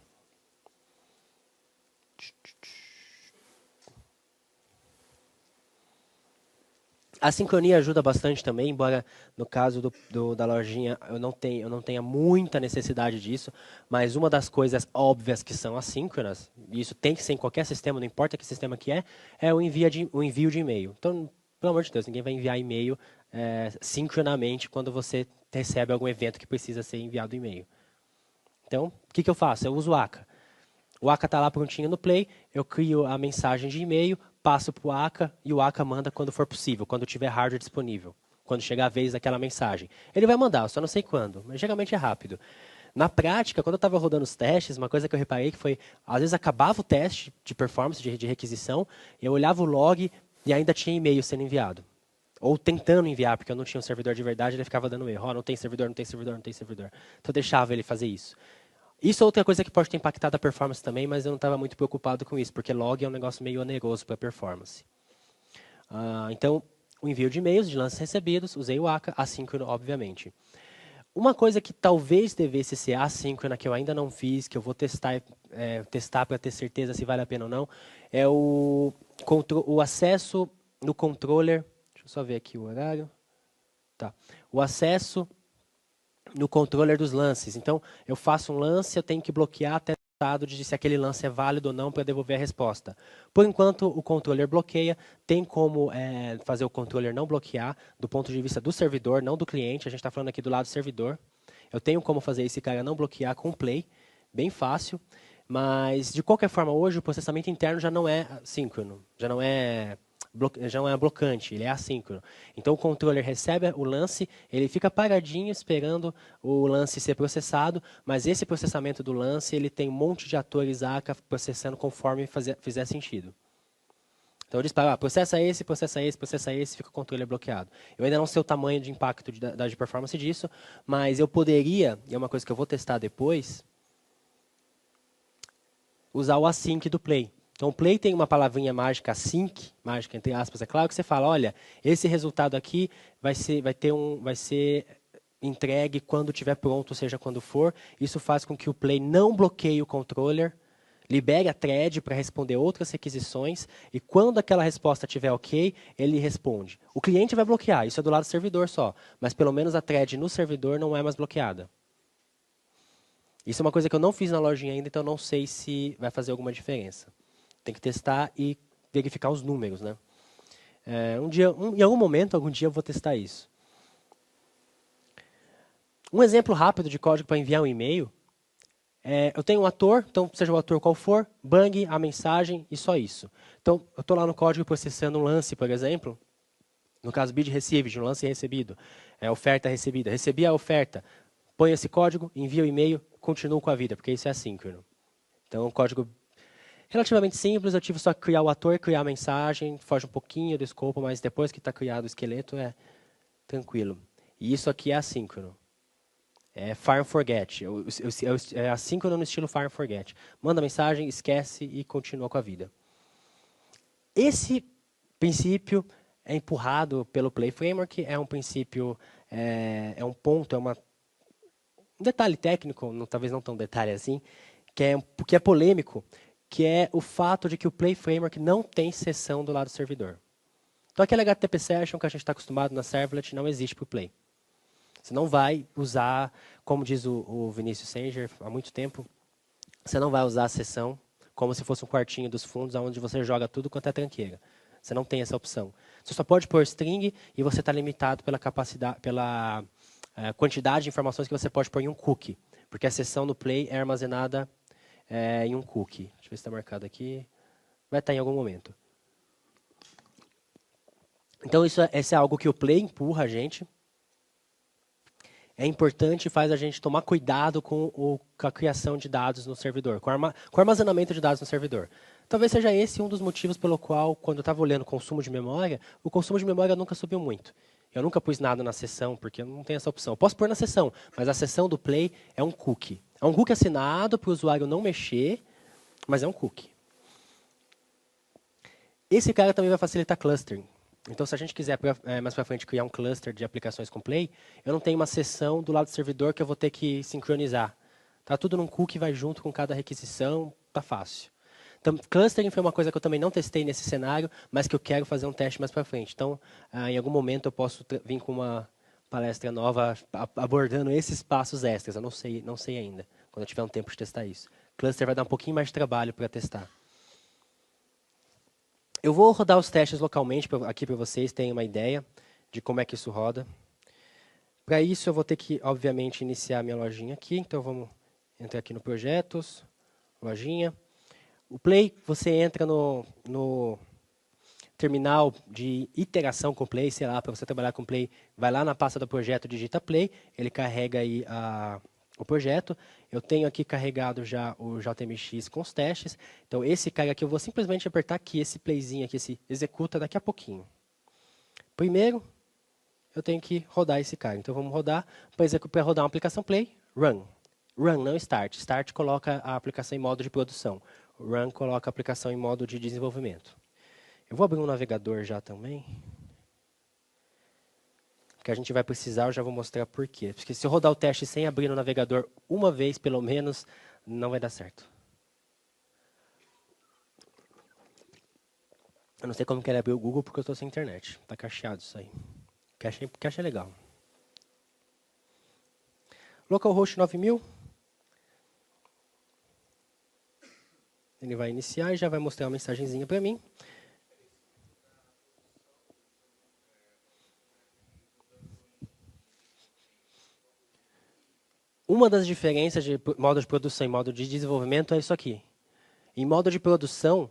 A sincronia ajuda bastante também, embora no caso da lojinha eu não tenha muita necessidade disso, mas uma das coisas óbvias que são assíncronas, e isso tem que ser em qualquer sistema, não importa que sistema que é o envio de e-mail. Então, pelo amor de Deus, ninguém vai enviar e-mail sincronamente quando você recebe algum evento que precisa ser enviado e-mail. Então, o que eu faço? Eu uso o Aka. O Aka está lá prontinho no Play, eu crio a mensagem de e-mail, passo para o Aka e o Aka manda quando for possível, quando tiver hardware disponível, quando chegar a vez daquela mensagem. Ele vai mandar, eu só não sei quando, mas geralmente é rápido. Na prática, quando eu estava rodando os testes, uma coisa que eu reparei que foi, às vezes acabava o teste de performance, de requisição, eu olhava o log e ainda tinha e-mail sendo enviado. Ou tentando enviar, porque eu não tinha um servidor de verdade, ele ficava dando erro. Não tem servidor, não tem servidor, não tem servidor. Então eu deixava ele fazer isso. Isso é outra coisa que pode ter impactado a performance também, mas eu não estava muito preocupado com isso, porque log é um negócio meio oneroso para performance. Então, o envio de e-mails, de lances recebidos, usei o Aka, assíncrono, obviamente. Uma coisa que talvez devesse ser assíncrona, que eu ainda não fiz, que eu vou testar para ter certeza se vale a pena ou não, é o acesso no controller. Deixa eu só ver aqui o horário. Tá. O acesso no controller dos lances. Então, eu faço um lance, eu tenho que bloquear até o estado de se aquele lance é válido ou não para devolver a resposta. Por enquanto, o controller bloqueia. Tem como fazer o controller não bloquear do ponto de vista do servidor, não do cliente. A gente está falando aqui do lado do servidor. Eu tenho como fazer esse cara não bloquear com o Play. Bem fácil. Mas, de qualquer forma, hoje o processamento interno já não é síncrono. Já não é blocante, ele é assíncrono. Então, o controller recebe o lance, ele fica paradinho esperando o lance ser processado, mas esse processamento do lance, ele tem um monte de atores ACA processando conforme fizer sentido. Então, ele dispara, processa esse, processa esse, processa esse, fica o controller bloqueado. Eu ainda não sei o tamanho de impacto de performance disso, mas eu poderia, e é uma coisa que eu vou testar depois, usar o async do Play. Então, o Play tem uma palavrinha mágica, async, mágica entre aspas, é claro, que você fala, olha, esse resultado aqui vai ser entregue quando estiver pronto, seja quando for. Isso faz com que o Play não bloqueie o controller, libere a thread para responder outras requisições, e quando aquela resposta estiver ok, ele responde. O cliente vai bloquear, isso é do lado do servidor só, mas pelo menos a thread no servidor não é mais bloqueada. Isso é uma coisa que eu não fiz na lojinha ainda, então não sei se vai fazer alguma diferença. Tem que testar e verificar os números, né? Em algum momento, algum dia eu vou testar isso. Um exemplo rápido de código para enviar um e-mail. Eu tenho um ator, então seja o ator qual for, bang, a mensagem e só isso. Então, eu estou lá no código processando um lance, por exemplo. No caso, bid received, um lance recebido. Oferta recebida. Recebi a oferta. Ponho esse código, envio o e-mail, continuo com a vida, porque isso é assíncrono. Então, um código relativamente simples, eu tive só que criar o ator, criar a mensagem, foge um pouquinho do escopo, mas depois que está criado o esqueleto, é tranquilo. E isso aqui é assíncrono. É fire and forget. É assíncrono no estilo fire and forget. Manda mensagem, esquece e continua com a vida. Esse princípio é empurrado pelo Play Framework, é um princípio, é um ponto, um detalhe técnico, talvez não tão detalhe assim, que é polêmico, que é o fato de que o Play Framework não tem sessão do lado do servidor. Então, aquele HTTP Session que a gente está acostumado na Servlet não existe para o Play. Você não vai usar, como diz o Vinícius Sanger há muito tempo, você não vai usar a sessão como se fosse um quartinho dos fundos onde você joga tudo quanto é tranqueira. Você não tem essa opção. Você só pode pôr string e você está limitado pela capacidade, quantidade de informações que você pode pôr em um cookie. Porque a sessão do play é armazenada em um cookie. Deixa eu ver se está marcado aqui. Vai estar em algum momento. Então, isso é algo que o play empurra a gente. É importante e faz a gente tomar cuidado com a criação de dados no servidor, com o armazenamento de dados no servidor. Talvez seja esse um dos motivos pelo qual, quando eu estava olhando o consumo de memória, o consumo de memória nunca subiu muito. Eu nunca pus nada na sessão, porque eu não tenho essa opção. Eu posso pôr na sessão, mas a sessão do Play é um cookie. É um cookie assinado para o usuário não mexer, mas é um cookie. Esse cara também vai facilitar clustering. Então, se a gente quiser mais para frente criar um cluster de aplicações com Play, eu não tenho uma sessão do lado do servidor que eu vou ter que sincronizar. Tá tudo num cookie, vai junto com cada requisição, tá fácil. Então, clustering foi uma coisa que eu também não testei nesse cenário, mas que eu quero fazer um teste mais para frente. Então, em algum momento eu posso vir com uma palestra nova abordando esses passos extras. Eu não sei ainda, quando eu tiver um tempo de testar isso. Cluster vai dar um pouquinho mais de trabalho para testar. Eu vou rodar os testes localmente aqui para vocês terem uma ideia de como é que isso roda. Para isso, eu vou ter que, obviamente, iniciar a minha lojinha aqui. Então, vamos entrar aqui no Projetos, Lojinha. O Play, você entra no terminal de iteração com Play, sei lá, para você trabalhar com Play, vai lá na pasta do projeto, digita Play, ele carrega aí o projeto. Eu tenho aqui carregado já o JMX com os testes. Então, esse cara aqui, eu vou simplesmente apertar aqui, esse playzinho aqui, esse executa daqui a pouquinho. Primeiro, eu tenho que rodar esse cara. Então, vamos rodar, para rodar uma aplicação Play, Run. Run, não Start. Start coloca a aplicação em modo de produção. Run coloca a aplicação em modo de desenvolvimento. Eu vou abrir um navegador já também. Que a gente vai precisar, eu já vou mostrar por quê. Porque se eu rodar o teste sem abrir no navegador uma vez, pelo menos, não vai dar certo. Eu não sei como que ele abriu o Google, porque eu estou sem internet. Está cacheado isso aí. Cache é legal. Localhost 9000. Ele vai iniciar e já vai mostrar uma mensagenzinha para mim. Uma das diferenças de modo de produção e modo de desenvolvimento é isso aqui. Em modo de produção,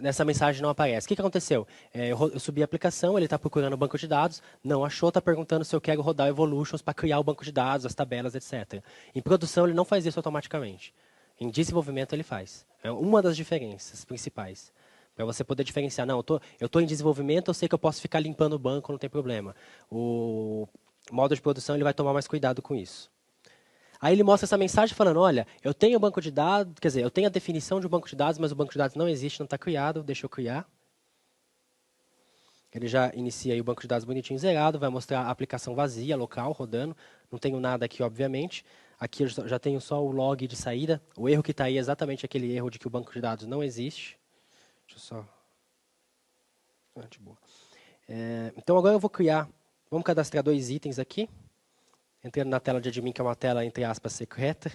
essa mensagem não aparece. O que aconteceu? Eu subi a aplicação, ele está procurando o banco de dados, não achou, está perguntando se eu quero rodar Evolutions para criar o banco de dados, as tabelas, etc. Em produção, ele não faz isso automaticamente. Em desenvolvimento, ele faz. É uma das diferenças principais. Para você poder diferenciar, não, eu estou em desenvolvimento, eu sei que eu posso ficar limpando o banco, não tem problema. O modo de produção, ele vai tomar mais cuidado com isso. Aí ele mostra essa mensagem falando, olha, eu tenho o banco de dados, quer dizer, eu tenho a definição de um banco de dados, mas o banco de dados não existe, não está criado, deixa eu criar. Ele já inicia aí o banco de dados bonitinho zerado, vai mostrar a aplicação vazia, local, rodando. Não tenho nada aqui, obviamente. Aqui eu já tenho só o log de saída. O erro que está aí é exatamente aquele erro de que o banco de dados não existe. Deixa eu só... de boa. Então agora eu vou criar, vamos cadastrar 2 itens aqui. Entrando na tela de admin, que é uma tela, entre aspas, secreta.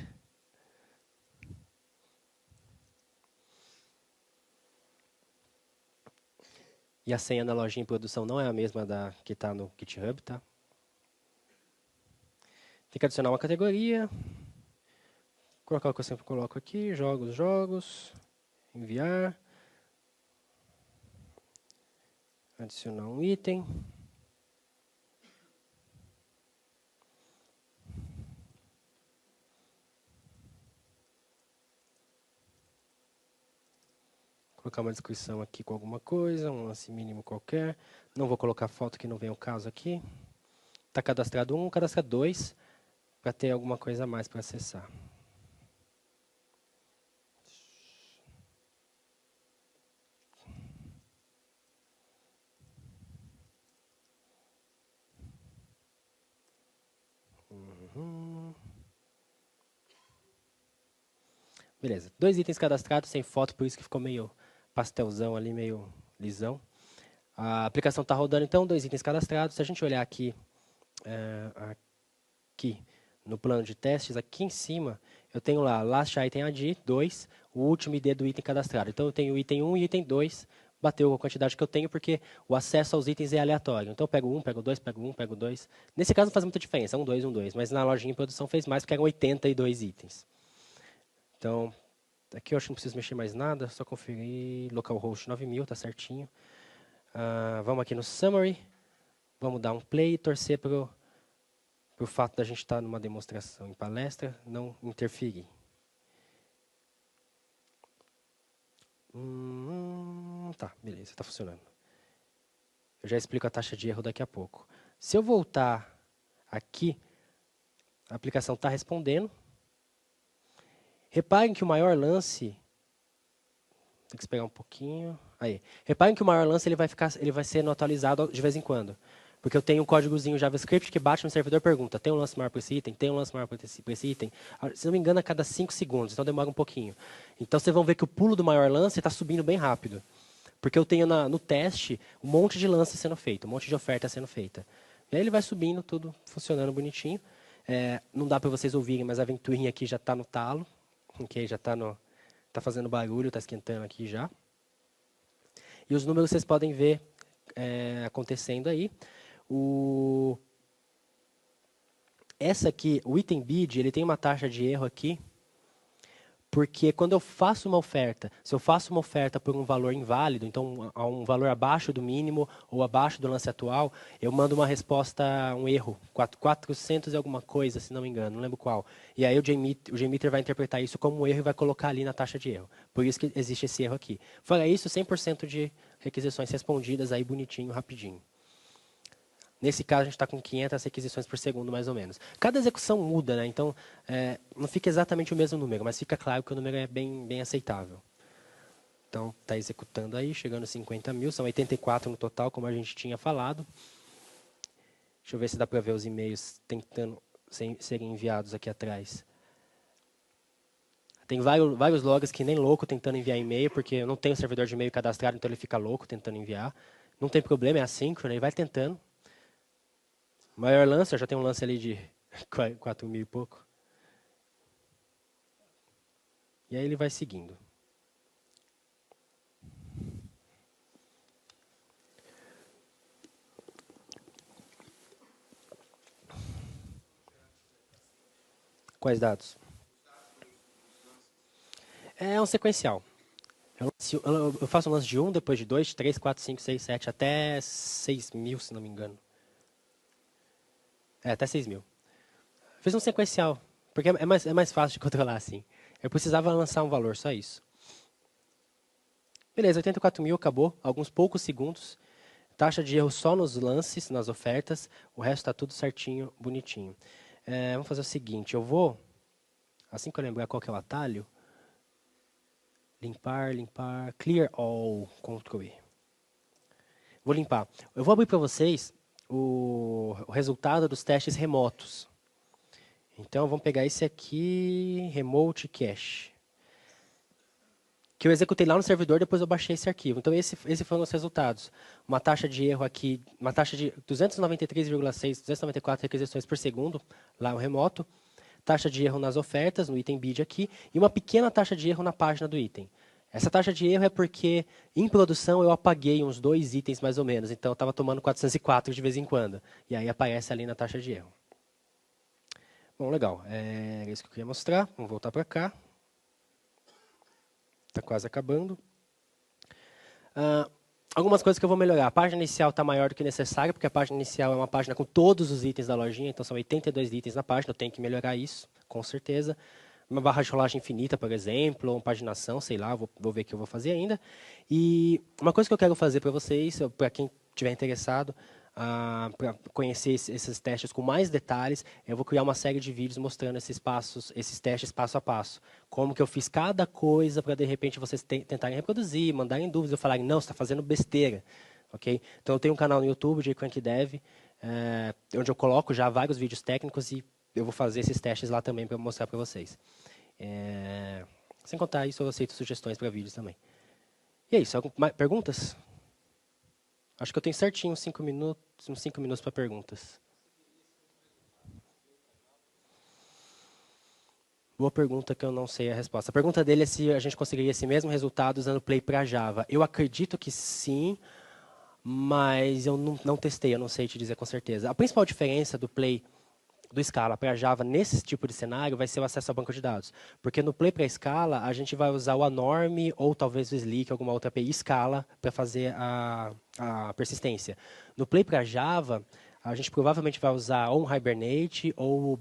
E a senha na lojinha em produção não é a mesma da que está no GitHub, tá? Tem que adicionar uma categoria. Colocar o que eu sempre coloco aqui, jogos, enviar. Adicionar um item. Colocar uma descrição aqui com alguma coisa, um lance mínimo qualquer. Não vou colocar foto que não vem ao caso aqui. Está cadastrado 1, cadastrar 2, para ter alguma coisa a mais para acessar. Beleza, 2 itens cadastrados, sem foto, por isso que ficou meio pastelzão ali, meio lisão. A aplicação está rodando, então, 2 itens cadastrados. Se a gente olhar aqui, aqui no plano de testes, aqui em cima, eu tenho lá Last Item ID, 2, o último ID do item cadastrado. Então, eu tenho o item 1 e o item 2, bateu com a quantidade que eu tenho, porque o acesso aos itens é aleatório. Então eu pego um, pego dois, pego um, pego dois. Nesse caso não faz muita diferença, um, dois. Mas na lojinha de produção fez mais, porque eram 82 itens. Então, aqui eu acho que não preciso mexer mais nada, só conferir localhost 9000, tá certinho. Vamos aqui no summary, vamos dar um play e torcer para o fato da gente estar numa demonstração em palestra não interferir. Tá, beleza, está funcionando. Eu já explico a taxa de erro daqui a pouco. Se eu voltar aqui, a aplicação está respondendo. Reparem que o maior lance... Tem que esperar um pouquinho. Aí. Reparem que o maior lance ele vai sendo atualizado de vez em quando. Porque eu tenho um códigozinho JavaScript que bate no servidor e pergunta, tem um lance maior para esse item? Tem um lance maior para esse item? Se não me engano, a cada 5 segundos, então demora um pouquinho. Então, vocês vão ver que o pulo do maior lance está subindo bem rápido. Porque eu tenho no teste um monte de lance sendo feito, um monte de oferta sendo feita. E aí ele vai subindo, tudo funcionando bonitinho. Não dá para vocês ouvirem, mas a ventoinha aqui já está no talo. Okay? Já está fazendo barulho, está esquentando aqui já. E os números vocês podem ver acontecendo aí. Essa aqui, o item bid, ele tem uma taxa de erro aqui, porque quando eu faço uma oferta, se eu faço uma oferta por um valor inválido, então a um valor abaixo do mínimo ou abaixo do lance atual, eu mando uma resposta, um erro, 400 e alguma coisa, se não me engano, não lembro qual. E aí o JMeter vai interpretar isso como um erro e vai colocar ali na taxa de erro. Por isso que existe esse erro aqui. Fora isso, 100% de requisições respondidas aí bonitinho, rapidinho. Nesse caso, a gente está com 500 requisições por segundo, mais ou menos. Cada execução muda, né? Então, não fica exatamente o mesmo número, mas fica claro que o número é bem aceitável. Então, está executando aí, chegando a 50 mil, são 84 no total, como a gente tinha falado. Deixa eu ver se dá para ver os e-mails tentando serem enviados aqui atrás. Tem vários logs que nem louco tentando enviar e-mail, porque eu não tenho servidor de e-mail cadastrado, então ele fica louco tentando enviar. Não tem problema, é assíncrono, ele vai tentando. Maior lance, eu já tenho um lance ali de 4 mil e pouco. E aí ele vai seguindo. Quais dados? É um sequencial. Eu faço um lance de 1, depois de 2, 3, 4, 5, 6, 7, até 6 mil, se não me engano. Até 6 mil. Fiz um sequencial, porque é mais fácil de controlar assim. Eu precisava lançar um valor, só isso. Beleza, 84 mil, acabou. Alguns poucos segundos. Taxa de erro só nos lances, nas ofertas. O resto está tudo certinho, bonitinho. Vamos fazer o seguinte, eu vou, assim que eu lembrar qual que é o atalho, limpar, clear all, Ctrl E. Vou limpar. Eu vou abrir para vocês o resultado dos testes remotos. Então, vamos pegar esse aqui, Remote Cache. Que eu executei lá no servidor, depois eu baixei esse arquivo. Então, esse foram os resultados. Uma taxa de erro aqui, uma taxa de 293,6, 294 requisições por segundo, lá no remoto. Taxa de erro nas ofertas, no item bid aqui, e uma pequena taxa de erro na página do item. Essa taxa de erro é porque, em produção, eu apaguei uns 2 itens mais ou menos. Então, eu estava tomando 404 de vez em quando. E aí aparece ali na taxa de erro. Bom, legal. É isso que eu queria mostrar. Vamos voltar para cá. Está quase acabando. Algumas coisas que eu vou melhorar. A página inicial está maior do que necessário, porque a página inicial é uma página com todos os itens da lojinha, então são 82 itens na página, eu tenho que melhorar isso, com certeza. Uma barra de rolagem infinita, por exemplo, ou uma paginação, sei lá, vou ver o que eu vou fazer ainda. E uma coisa que eu quero fazer para vocês, para quem estiver interessado, para conhecer esses testes com mais detalhes, eu vou criar uma série de vídeos mostrando esses testes passo a passo. Como que eu fiz cada coisa para, de repente, vocês tentarem reproduzir, mandarem dúvidas, eu falarem, não, você está fazendo besteira. Okay? Então, eu tenho um canal no YouTube, de Crank Dev, onde eu coloco já vários vídeos técnicos e eu vou fazer esses testes lá também para mostrar para vocês. Sem contar isso, eu aceito sugestões para vídeos também. E é isso. Perguntas? Acho que eu tenho certinho uns 5 minutos para perguntas. Boa pergunta que eu não sei a resposta. A pergunta dele é se a gente conseguiria esse mesmo resultado usando Play para Java. Eu acredito que sim, mas eu não testei, eu não sei te dizer com certeza. A principal diferença do Play do Scala para Java nesse tipo de cenário vai ser o acesso ao banco de dados. Porque no Play para Scala, a gente vai usar o Anorm ou talvez o Slick, alguma outra API Scala, para fazer a persistência. No Play para Java, a gente provavelmente vai usar ou um Hibernate ou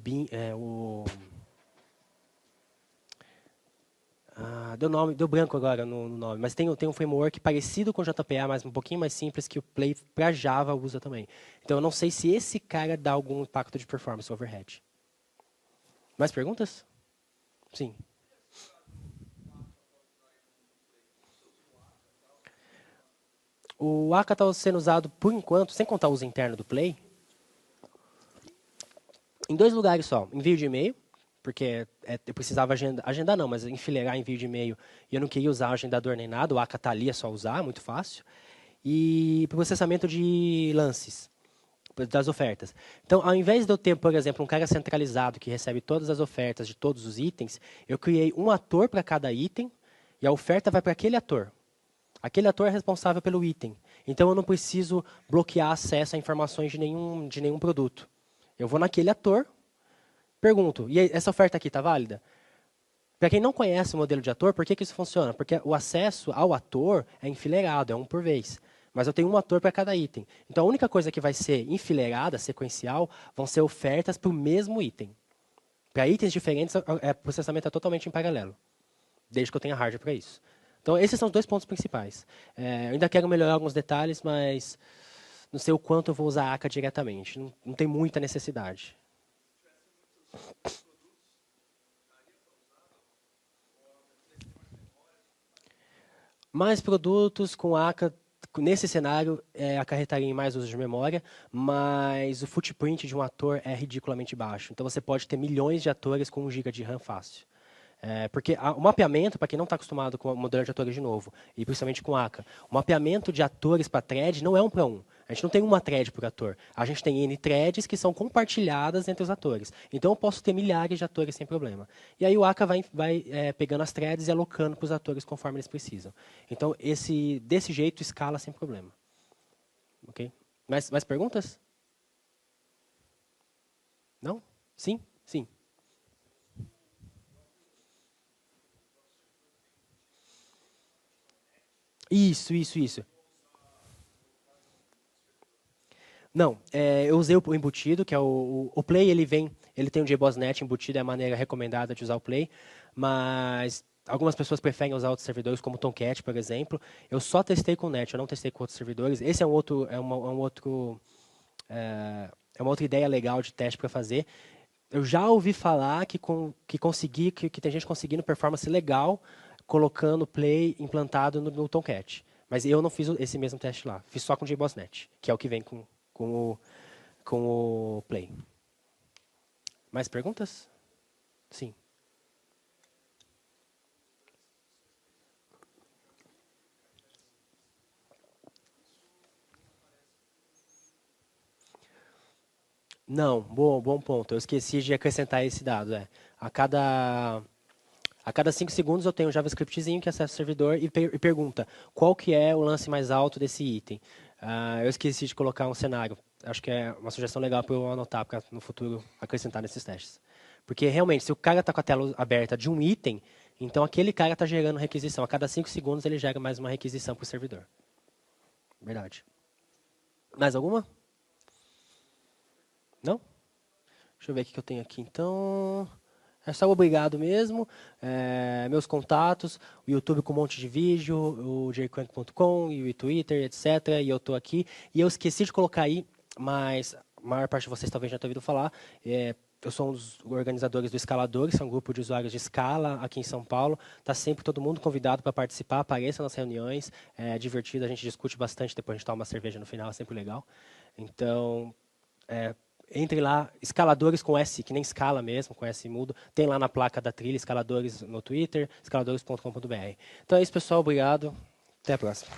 deu branco agora no nome, mas tem um framework parecido com o JPA, mas um pouquinho mais simples, que o Play para Java usa também. Então, eu não sei se esse cara dá algum impacto de performance overhead. Mais perguntas? Sim. O Aka está sendo usado, por enquanto, sem contar o uso interno do Play, em 2 lugares só. Envio de e-mail, porque eu precisava agendar não, mas enfileirar envio de e-mail, e eu não queria usar agendador nem nada, o Aka está ali, é só usar, muito fácil. E processamento de lances, das ofertas. Então, ao invés de eu ter, por exemplo, um cara centralizado que recebe todas as ofertas de todos os itens, eu criei um ator para cada item, e a oferta vai para aquele ator. Aquele ator é responsável pelo item. Então, eu não preciso bloquear acesso a informações de nenhum produto. Eu vou naquele ator, pergunto, e essa oferta aqui está válida? Para quem não conhece o modelo de ator, por que isso funciona? Porque o acesso ao ator é enfileirado, é um por vez. Mas eu tenho um ator para cada item. Então, a única coisa que vai ser enfileirada, sequencial, vão ser ofertas para o mesmo item. Para itens diferentes, o processamento é totalmente em paralelo, desde que eu tenha hardware para isso. Então, esses são os 2 pontos principais. Eu ainda quero melhorar alguns detalhes, mas não sei o quanto eu vou usar a ACA diretamente. Não tem muita necessidade. Mais produtos com ACA, nesse cenário, acarretariam em mais uso de memória, mas o footprint de um ator é ridiculamente baixo. Então, você pode ter milhões de atores com 1 GB de RAM fácil. Porque o mapeamento, para quem não está acostumado com o modelo de atores de novo, e principalmente com ACA, o mapeamento de atores para thread não é 1 para 1. A gente não tem uma thread por ator. A gente tem N threads que são compartilhadas entre os atores. Então, eu posso ter milhares de atores sem problema. E aí o ACA vai pegando as threads e alocando para os atores conforme eles precisam. Então, desse jeito, escala sem problema. Ok? Mais perguntas? Não? Sim? Sim. Isso. Não, eu usei o embutido, que é o Play, ele tem um JBossNet embutido, é a maneira recomendada de usar o Play, mas algumas pessoas preferem usar outros servidores, como o Tomcat, por exemplo. Eu só testei com o Net, eu não testei com outros servidores. Esse é uma outra ideia legal de teste para fazer. Eu já ouvi falar que tem gente conseguindo performance legal colocando o Play implantado no Tomcat. Mas eu não fiz esse mesmo teste lá. Fiz só com o JBossNet, que é o que vem com o, com o Play. Mais perguntas? Sim. Não, bom ponto. Eu esqueci de acrescentar esse dado. A cada 5 segundos eu tenho um JavaScriptzinho que acessa o servidor e pergunta qual que é o lance mais alto desse item. Eu esqueci de colocar um cenário. Acho que é uma sugestão legal para eu anotar para no futuro acrescentar nesses testes. Porque realmente, se o cara está com a tela aberta de um item, então aquele cara está gerando requisição. A cada 5 segundos ele gera mais uma requisição para o servidor. Verdade. Mais alguma? Não? Deixa eu ver o que eu tenho aqui então. É só obrigado mesmo. Meus contatos, o YouTube com um monte de vídeo, o jcrank.com e o Twitter, etc. E eu estou aqui. E eu esqueci de colocar aí, mas a maior parte de vocês talvez já tenha ouvido falar. Eu sou um dos organizadores do Escaladores, que é um grupo de usuários de escala aqui em São Paulo. Está sempre todo mundo convidado para participar, apareça nas reuniões. É divertido, a gente discute bastante, depois a gente toma uma cerveja no final, é sempre legal. Então, entre lá, escaladores com S, que nem escala mesmo, com S mudo. Tem lá na placa da trilha, escaladores no Twitter, escaladores.com.br. Então é isso, pessoal. Obrigado. Até a próxima.